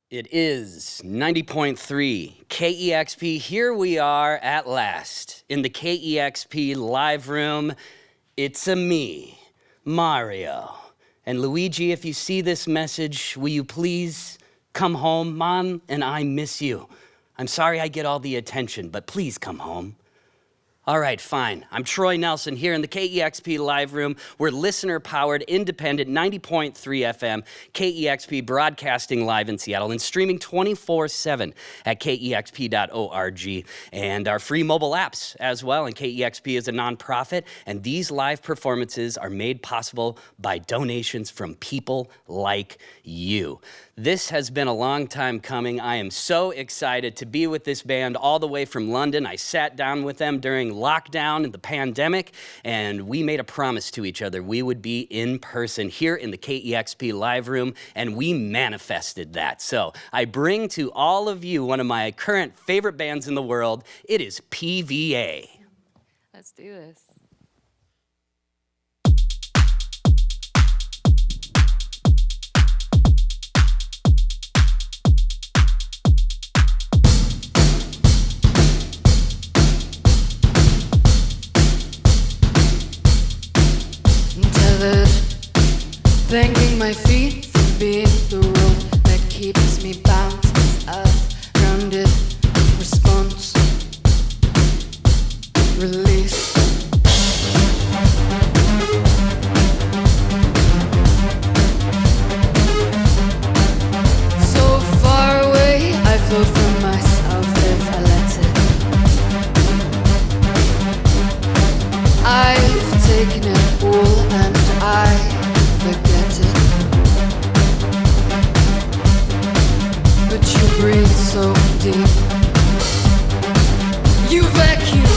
It is 90.3 KEXP. Here we are at last in the KEXP live room. It's a me, Mario. And Luigi, if you see this message, will you please come home? Mom and I miss you. I'm sorry I get all the attention, but please come home. All right, fine. I'm Troy Nelson here in the KEXP live room. We're listener-powered, independent, 90.3 FM, KEXP broadcasting live in Seattle and streaming 24/7 at kexp.org and our free mobile apps as well. And KEXP is a nonprofit, and these live performances are made possible by donations from people like you. This has been a long time coming. I am so excited to be with this band all the way from London. I sat down with them during lockdown and the pandemic, and we made a promise to each other we would be in person here in the KEXP live room, and we manifested that. So I bring to all of you one of my current favorite bands in the world. It is PVA. Let's do this. Untethered, thanking my feet for being the rope that keeps me bounced. I've grounded, response, release. So far away, I float from myself if I let it. I've taken it all and I forget it. But you breathe so deep. You vacuum.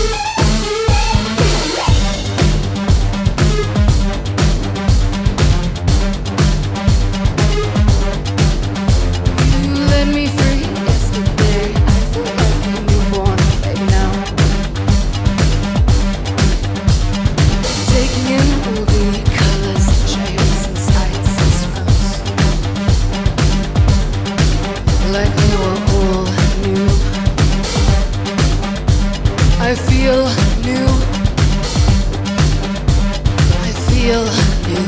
You let me free yesterday. I feel like a newborn baby now. Taking in all the colors, shapes and sights and smells, like they were all new. I feel new. I feel new.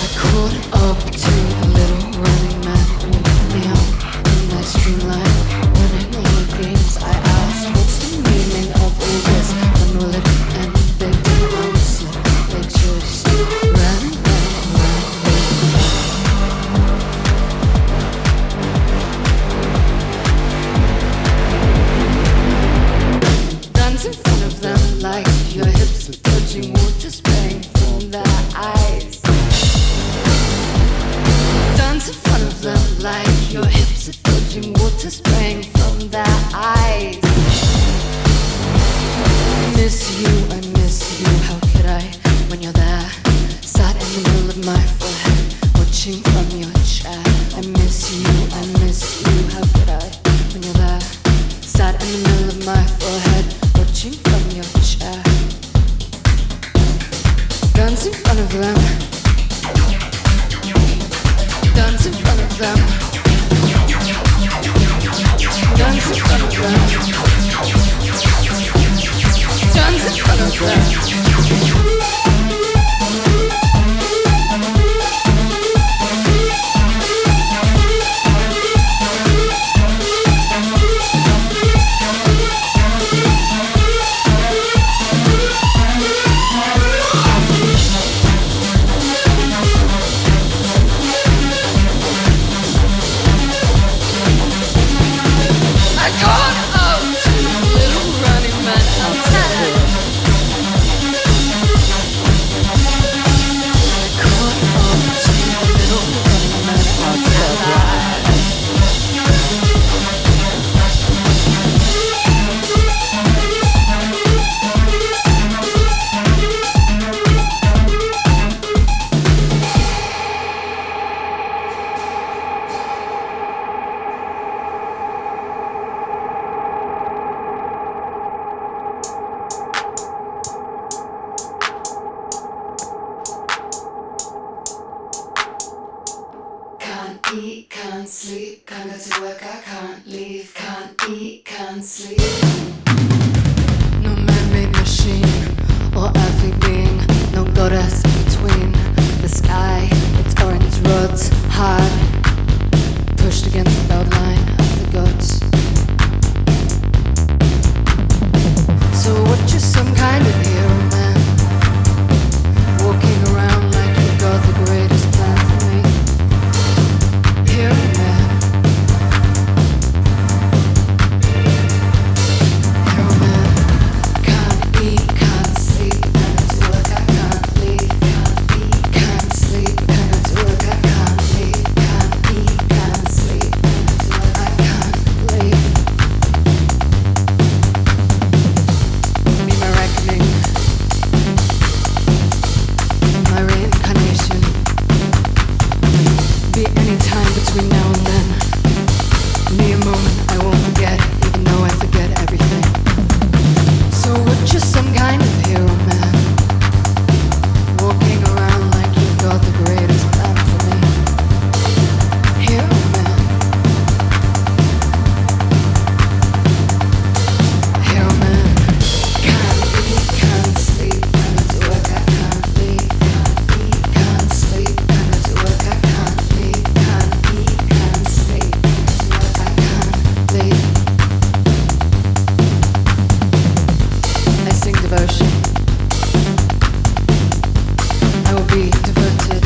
I caught up to a little running man who walked me up in that streamline. Winning all the games, I asked, what's the meaning of all this? When will it end? They didn't answer. They just ran. Dance in front of them like your hips are touching water spraying from their eyes. Dance in front of them like your hips are touching water spraying from their eyes. I miss you, how could I, when you're there? Sat in the middle of my forehead, watching from your chair. I miss you, how could I, when you're there? Sat in the middle of my forehead, watching from your chair. Dance in front of them. Dance in front of them. Dance in front of them. Dance in front of them. I caught up to a little running man outside. eat, can't sleep, can't go to work, I can't leave, can't eat, can't sleep. No man-made machine or earthly being, no goddess between. The sky, its orange rods, hard, pushed against the outline of the gods. So what, just some kind of hero man, walking around like you've got the greatest plan for me. Hero man, hero man. Can't eat, can't sleep, can't go to work, I can't leave. Can't eat, can't sleep, can't go to work, I can't leave. Can't eat, can't sleep, can't go to work, I can't leave. Be my reckoning, my reincarnation. Be any time between now and then. Be a moment I won't forget, even though I forget everything. So we're just some kind of hero man, walking around like you've got the greatest plan for me. Hero man, hero man. Can't eat, can't sleep, can't go to work, I can't leave. Can't eat, can't sleep, can't go to work, I can't leave. Can't eat, can't sleep, can't go to work, I can't leave. I sing devotion. I will be devoted.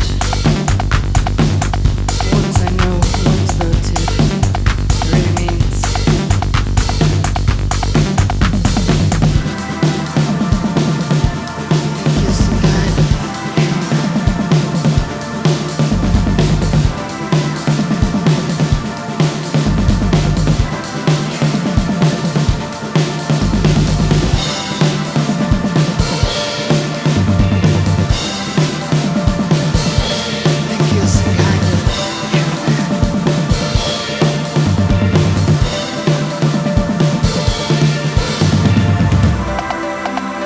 Once I know what devoted really means. Think you're some kind of hero Think you're some kind of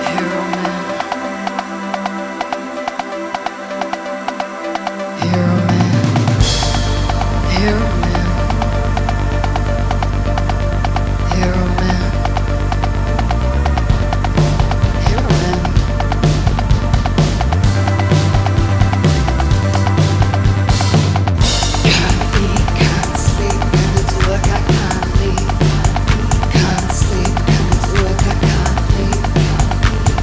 hero man. Hero man. Hero man. Hero man. Hero man. Can't eat, can't sleep, can't go to work, I can't leave. Can't sleep, can't go to work, I can't leave.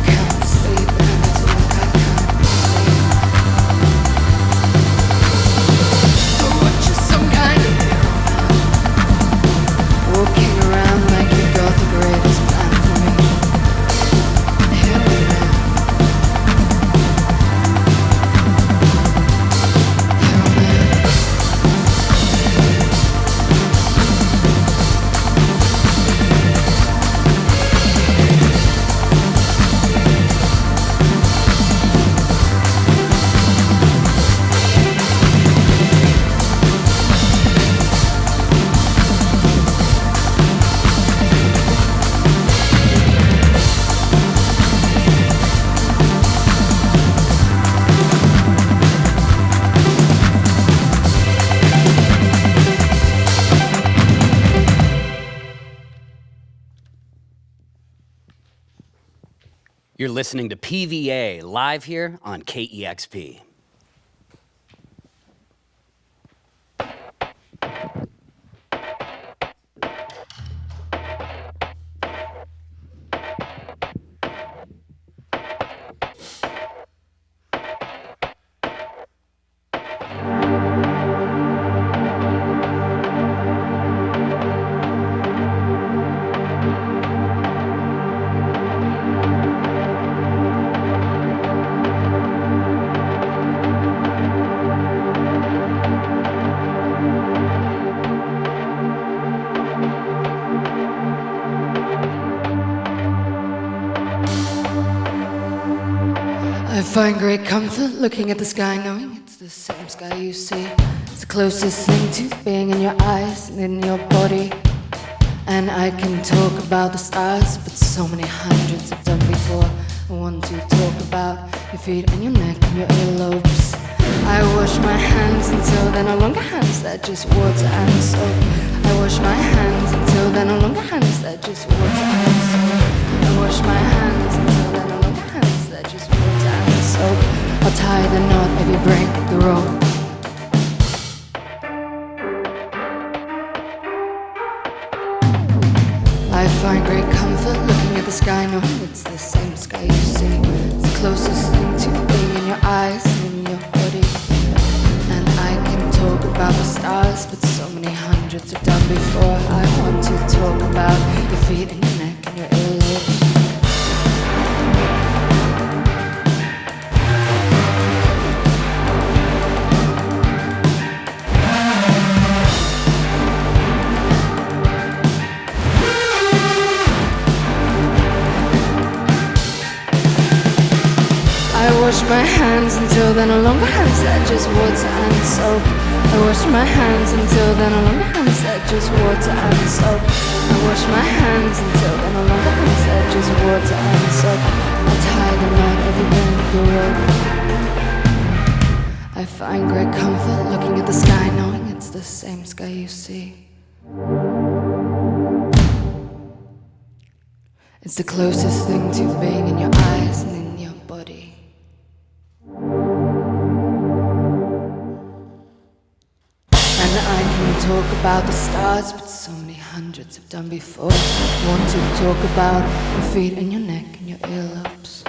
Can't sleep, can't go to work, I can't leave. So what, just some kind of hero man, walking around like you've got the greatest plan for me. Hero man. Hero man. You're listening to PVA live here on KEXP. I find great comfort looking at the sky, knowing it's the same sky you see. It's the closest thing to being in your eyes and in your body. And I can talk about the stars, but so many hundreds have done before. I want to talk about your feet and your neck and your earlobes. I wash my hands until they're no longer hands, they're just water and soap. I wash my hands until they're no longer hands, they're just water and soap. I wash my hands until they're no longer hands, they're just water and soap. I'll tie the knot if you break the rope. I find great comfort looking at the sky, knowing it's the same sky you see. It's the closest thing to being in your eyes and in your body. And I can talk about the stars, but so many hundreds have done before. I want to talk about your feet and your neck and your earlobes. I wash my hands until they're no longer hands, they're just water and soap. I wash my hands until they're no longer hands, they're just water and soap. I wash my hands until they're no longer hands, they're just water and soap. I tie the knot every bend of the rope. I find great comfort looking at the sky, knowing it's the same sky you see. It's the closest thing to being in your eyes and in your body. And I can talk about the stars, but so many hundreds have done before. I want to talk about your feet and your neck and your earlobes.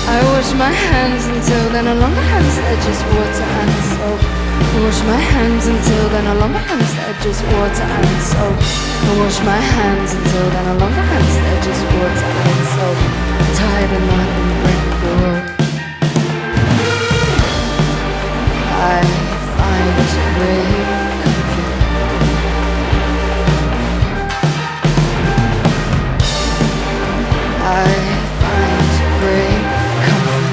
I wash my hands until they're no longer hands, they're just water and soap. I wash my hands until they're no longer hands, they're just water and soap. I wash my hands until they're no longer hands, they're just water and soap. Tie the knot and break the rope. I find great comfort. I find great comfort.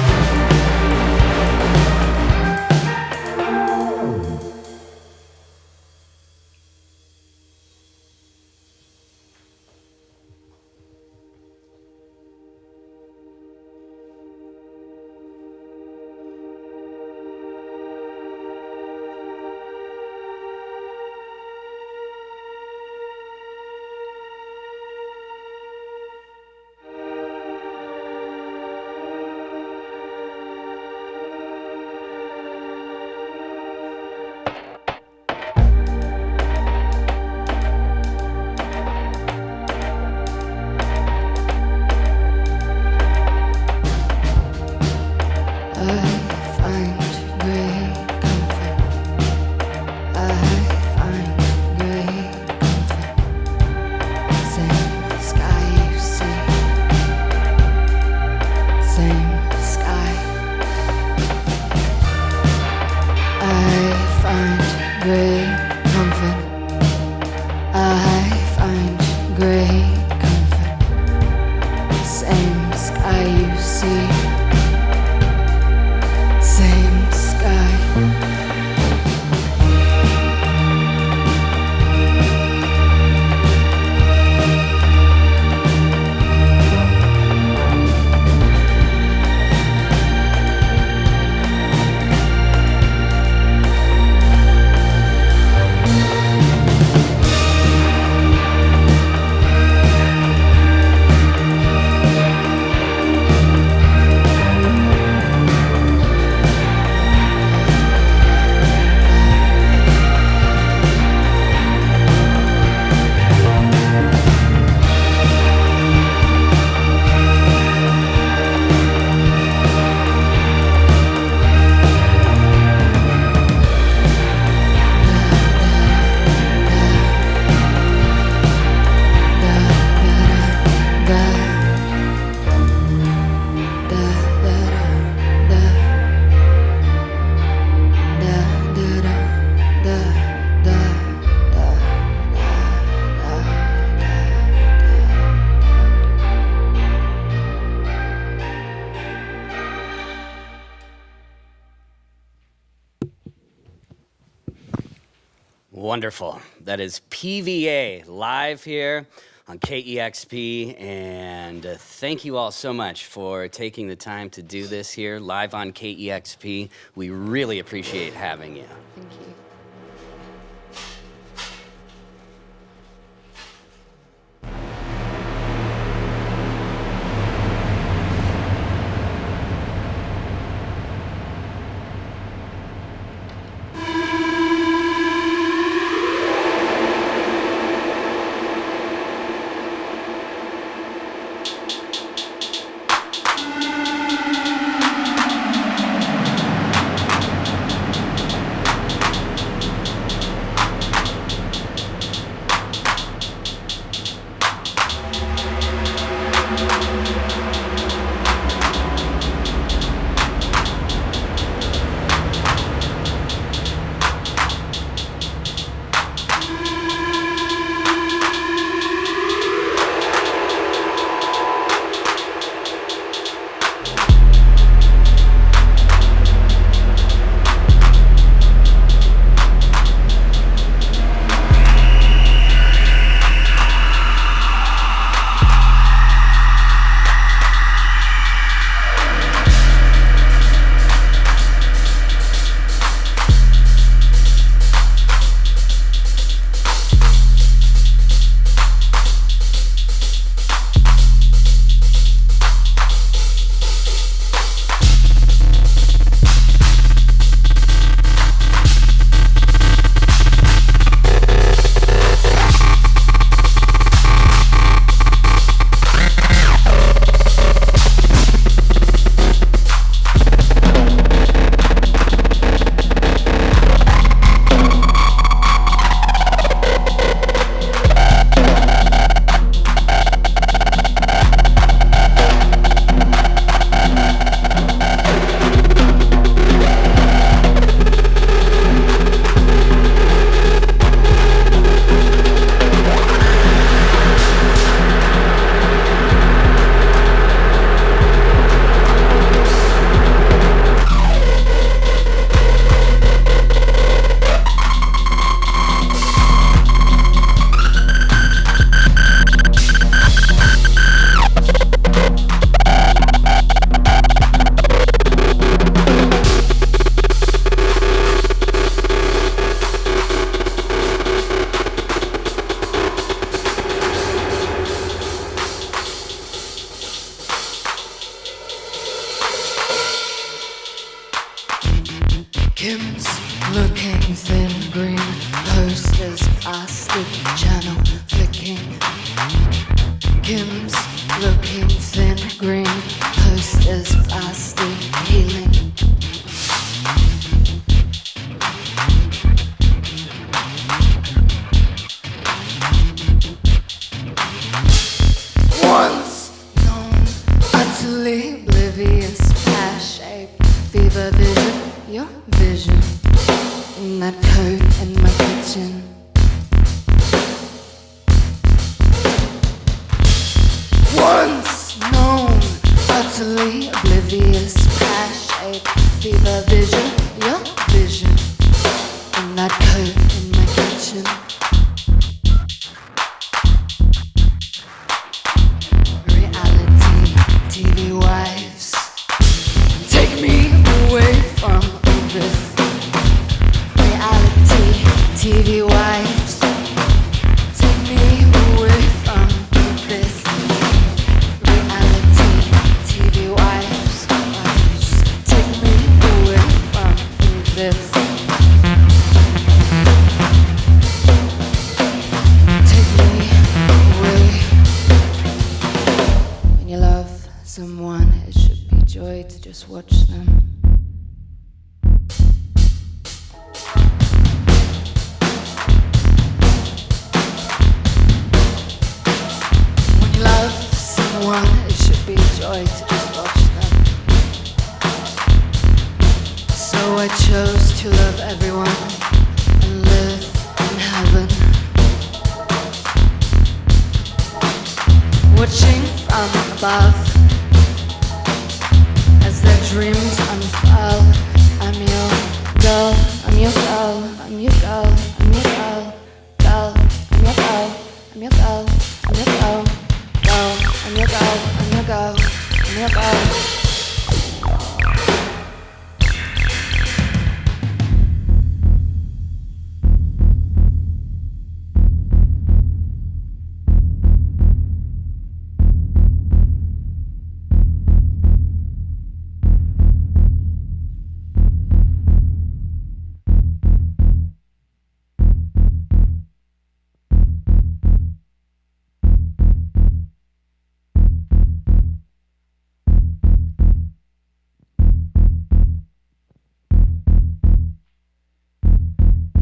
Wonderful. That is PVA live here on KEXP, and thank you all so much for taking the time to do this here live on KEXP. We really appreciate having you. Thank you. Kim's looking thin, green posters, plastic channel flicking. Kim's looking thin, green posters, plastic healing. Once known, utterly oblivious, pear-shaped fever vision. Your vision in that coat in my kitchen. Once known, utterly oblivious, pear-shaped fever vision. Your vision in that coat in my kitchen. Reality, TV wives, take me away from this. Reality, TV wives, take me away from this. Reality, TV wives, take me away from this. Take me away. When you love someone, it should be joy to just watch them. It should be joy to just watch them. So I chose to love everyone and live in heaven, watching from above as their dreams unfurl. I'm your girl, I'm your girl, I'm your girl, I'm your girl. Yeah, bye.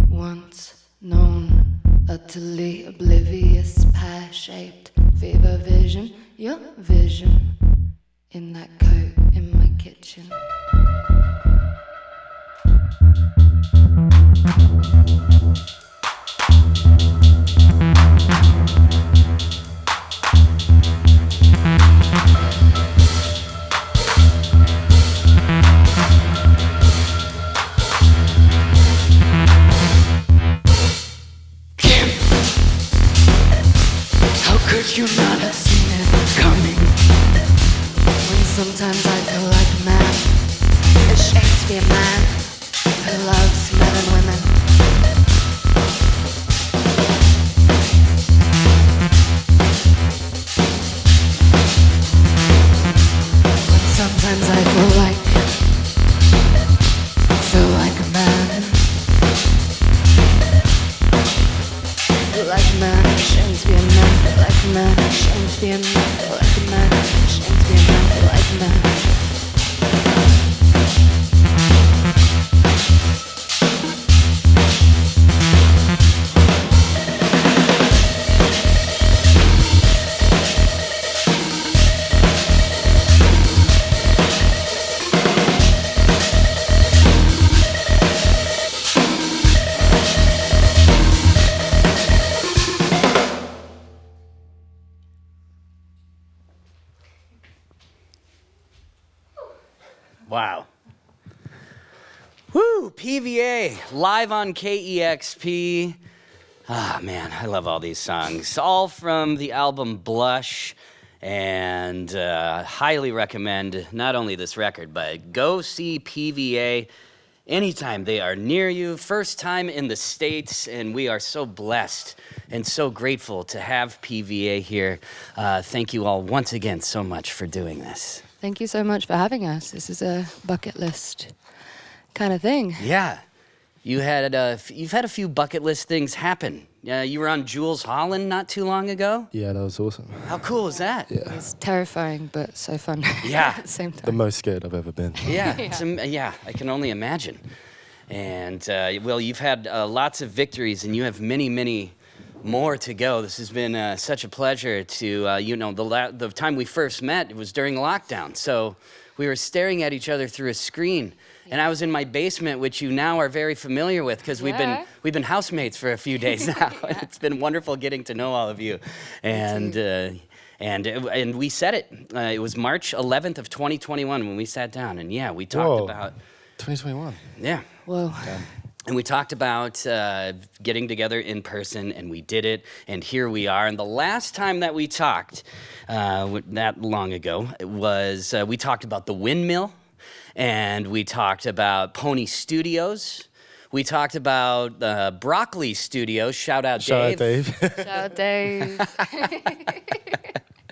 Once known, utterly oblivious, pear-shaped fever vision, your vision in that coat in my kitchen. Could you not have seen it coming? When sometimes I feel like a man, ashamed to be a man who loves men and women. When sometimes I feel like a man. Like a man, ashamed to be a man. Like a man, ashamed to be a man. Like a man, ashamed to be a man. Like a man. Wow. Woo, PVA, live on KEXP. Ah, man, I love all these songs. All from the album Blush, and highly recommend not only this record, but go see PVA anytime they are near you. First time in the States, and we are so blessed and so grateful to have PVA here. Thank you all once again so much for doing this. Thank you so much for having us. This is a bucket list kind of thing. Yeah. You've had a few bucket list things happen. You were on Jules Holland not too long ago. Yeah, that was awesome. How cool is that? Yeah. It's terrifying, but so fun. Yeah. At the same time. The most scared I've ever been. Yeah, I can only imagine. And, well, you've had lots of victories, and you have many, many more to go. This has been such a pleasure to, the time we first met, it was during lockdown. So we were staring at each other through a screen. And I was in my basement, which you now are very familiar with, because we've been housemates for a few days now. Yeah. It's been wonderful getting to know all of you. And we said it. It was March 11th of 2021 when we sat down, and we talked about 2021. Yeah. Whoa. Damn. And we talked about getting together in person, and we did it, and here we are. And the last time that we talked, that long ago, was we talked about the windmill, and we talked about Pony Studios. We talked about Broccoli Studios. Shout out Dave. Shout out Dave.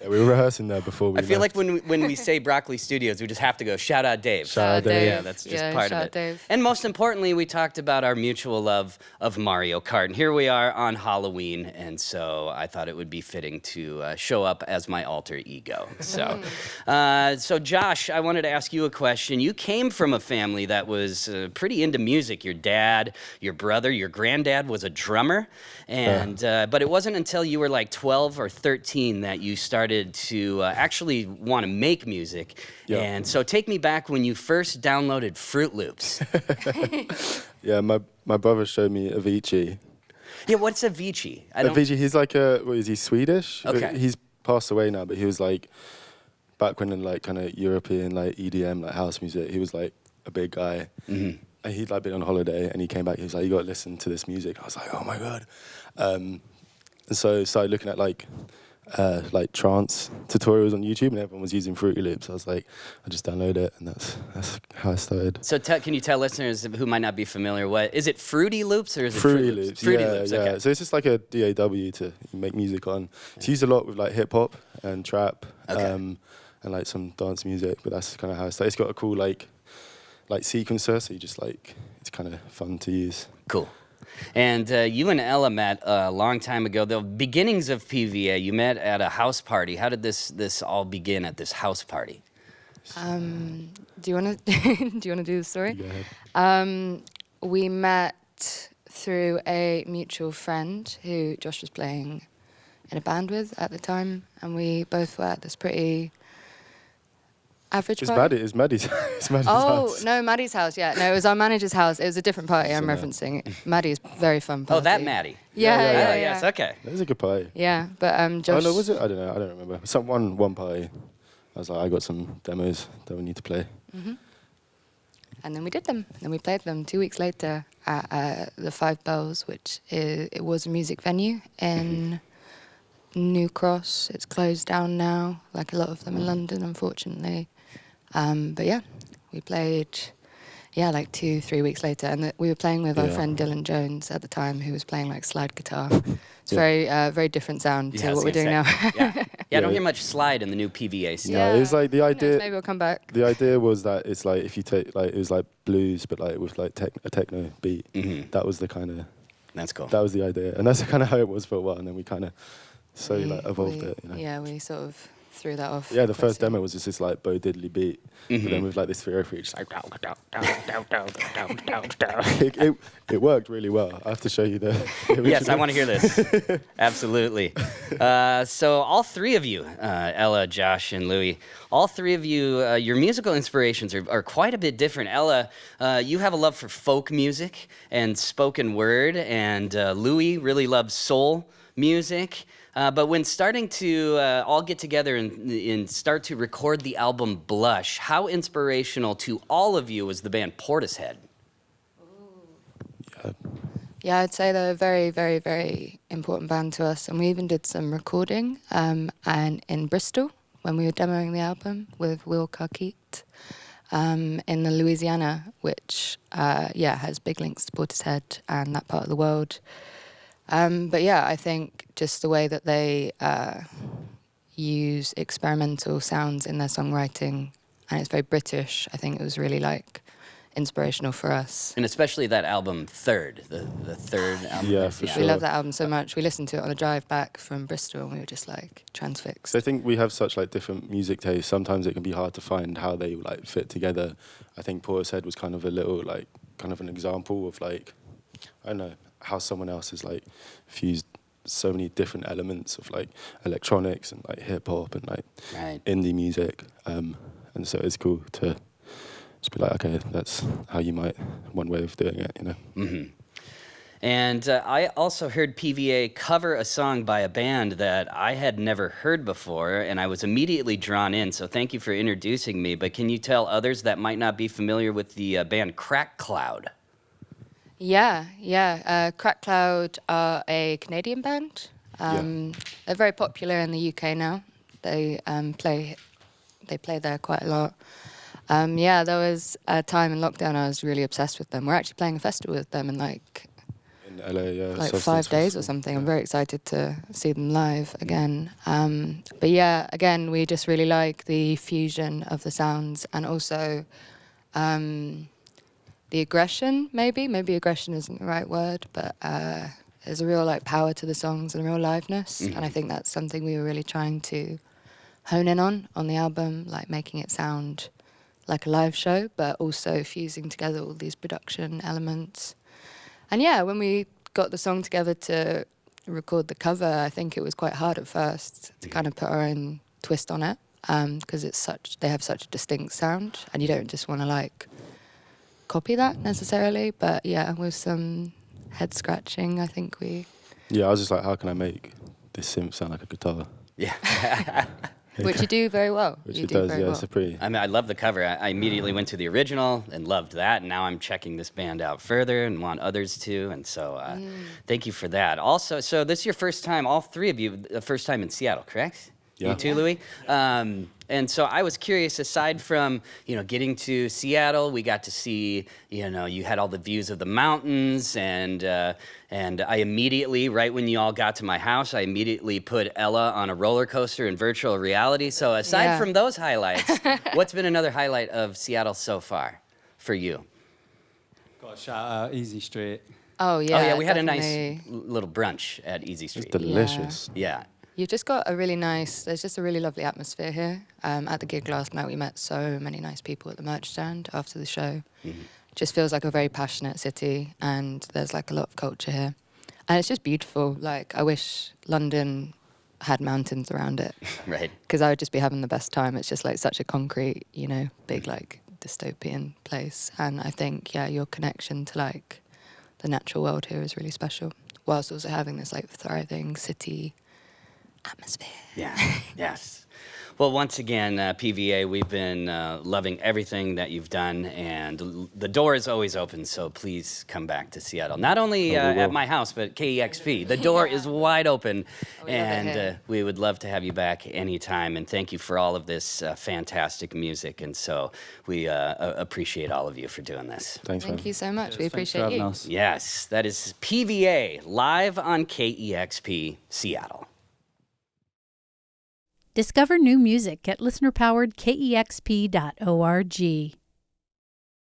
Yeah, we were rehearsing there before we I feel left. like when we say Broccoli Studios, we just have to go, shout out Dave. Shout out Dave. Yeah, that's just part of it. Dave. And most importantly, we talked about our mutual love of Mario Kart. And here we are on Halloween, and so I thought it would be fitting to show up as my alter ego. So, so Josh, I wanted to ask you a question. You came from a family that was pretty into music. Your dad, your brother, your granddad was a drummer, and but it wasn't until you were like 12 or 13 that you started to actually want to make music. Yeah. And so take me back when you first downloaded Fruit Loops. Yeah, my brother showed me Avicii. Yeah, what's Avicii? Avicii, he's like is he Swedish? Okay. He's passed away now, but he was like, back when in like kind of European like EDM, like house music, he was like a big guy. Mm-hmm. And he'd like been on holiday, and he came back, he was like, you got to listen to this music. I was like, oh my God. And so I started looking at like like trance tutorials on YouTube, and everyone was using Fruity Loops. I was like, I just download it, and that's how I started. So can you tell listeners who might not be familiar, what is it? Fruity Loops or is it Fruity Loops? Fruity Yeah, Loops. yeah. Okay. So it's just like a DAW to make music on. It's used a lot with like hip hop and trap, and like some dance music. But that's kind of how it started. It's got a cool like sequencer, so you just like it's kind of fun to use. Cool. And you and Ella met a long time ago. The beginnings of PVA, you met at a house party. How did this all begin at this house party? Do you want to do the story? Go ahead. We met through a mutual friend who Josh was playing in a band with at the time, and we both were at this pretty average party. It's Maddie's house. Oh, no, Maddie's house, yeah. No, it was our manager's house. It was a different party I'm referencing. Maddie's very fun party. Oh, that Maddie. Yeah. Yes, okay. That was a good party. Yeah, but Josh... Oh, no, was it? I don't know. I don't remember. One party, I was like, I got some demos that we need to play. Mm-hmm. And then we did them. And we played them 2 weeks later at the Five Bells, which it was a music venue in New Cross. It's closed down now, like a lot of them in London, unfortunately. But yeah, we played, like 2-3 weeks later. And we were playing with our friend Dylan Jones at the time, who was playing like slide guitar. It's very different sound to what we're doing now. I don't hear much slide in the new PVA stuff. Yeah, it was like the idea. Maybe we'll come back. The idea was that it's like if you take like it was like blues, but like with like a techno beat. Mm-hmm. That was the kind of. That's cool. That was the idea, and that's kind of how it was for a while, and then we kind of slowly like evolved it. You know? Yeah, we sort of threw that off. Yeah, the first demo was just this like Bo Diddley beat, Mm-hmm. but then with like this 303, just like it worked really well. I have to show you the Yes, I want to hear this. Absolutely. So all three of you, Ella, Josh, and Louis, all three of you, your musical inspirations are quite a bit different. Ella, you have a love for folk music and spoken word, and Louis really loves soul music. But when starting to all get together and start to record the album Blush, how inspirational to all of you was the band Portishead? Yeah, I'd say they're a very, very, very important band to us. And we even did some recording and in Bristol when we were demoing the album with Will Carkeet in the Louisiana, which, has big links to Portishead and that part of the world. But yeah, I think just the way that they use experimental sounds in their songwriting, and it's very British, I think it was really like inspirational for us. And especially that album Third, the third album. Yeah, for sure. We love that album so much. We listened to it on the drive back from Bristol and we were just like transfixed. So I think we have such like different music tastes. Sometimes it can be hard to find how they like fit together. I think Portishead was kind of a little like kind of an example of like, I don't know, how someone else has like fused so many different elements of like electronics and like hip hop and like indie music, and so it's cool to just be like, okay, that's how you might one way of doing it, you know. Mm-hmm. And I also heard PVA cover a song by a band that I had never heard before, and I was immediately drawn in. So thank you for introducing me. But can you tell others that might not be familiar with the band Crack Cloud? Yeah. Crack Cloud are a Canadian band. They're very popular in the UK now. They play there quite a lot. There was a time in lockdown I was really obsessed with them. We're actually playing a festival with them in like Alaia, like Substance 5 days Festival. or something. I'm very excited to see them live again. But yeah, again, we just really like the fusion of the sounds and also the aggression, maybe aggression isn't the right word, but there's a real like power to the songs and a real liveness. Mm-hmm. And I think that's something we were really trying to hone in on the album, like making it sound like a live show, but also fusing together all these production elements. And yeah, when we got the song together to record the cover, I think it was quite hard at first to kind of put our own twist on it, because they have such a distinct sound, and you don't just want to like copy that necessarily. But yeah, with some head scratching, I think we... Yeah, I was just like, how can I make this synth sound like a guitar? Yeah. Which you do very well. Which you it do does, very yeah. well. It's a pretty. I mean, I love the cover. I immediately went to the original and loved that. And now I'm checking this band out further and want others to. And so thank you for that. Also, so this is your first time, all three of you, the first time in Seattle, correct? Yeah. You too, Louis? And so I was curious, aside from, getting to Seattle, we got to see, you had all the views of the mountains, and I immediately, right when you all got to my house, I immediately put Ella on a roller coaster in virtual reality. So aside from those highlights, what's been another highlight of Seattle so far for you? Got to shout out Easy Street. Oh, yeah. Oh, yeah, we had a definitely. nice little brunch at Easy It's Street. delicious. Yeah. You've just got there's just a really lovely atmosphere here. At the gig last night, we met so many nice people at the merch stand after the show. Mm-hmm. Just feels like a very passionate city, and there's like a lot of culture here. And it's just beautiful. Like, I wish London had mountains around it. Right. Because I would just be having the best time. It's just like such a concrete, big like dystopian place. And I think, your connection to like the natural world here is really special, whilst also having this like thriving city atmosphere. Yeah, yes. Well, once again, PVA, we've been loving everything that you've done, and the door is always open, so please come back to Seattle. Not only at my house, but KEXP. The door is wide open, and we would love to have you back anytime, and thank you for all of this fantastic music, and so we appreciate all of you for doing this. Thanks, man. Thank you so much. We Thanks for appreciate having you. us. Yes, that is PVA, live on KEXP, Seattle. Discover new music at listener-powered KEXP.org.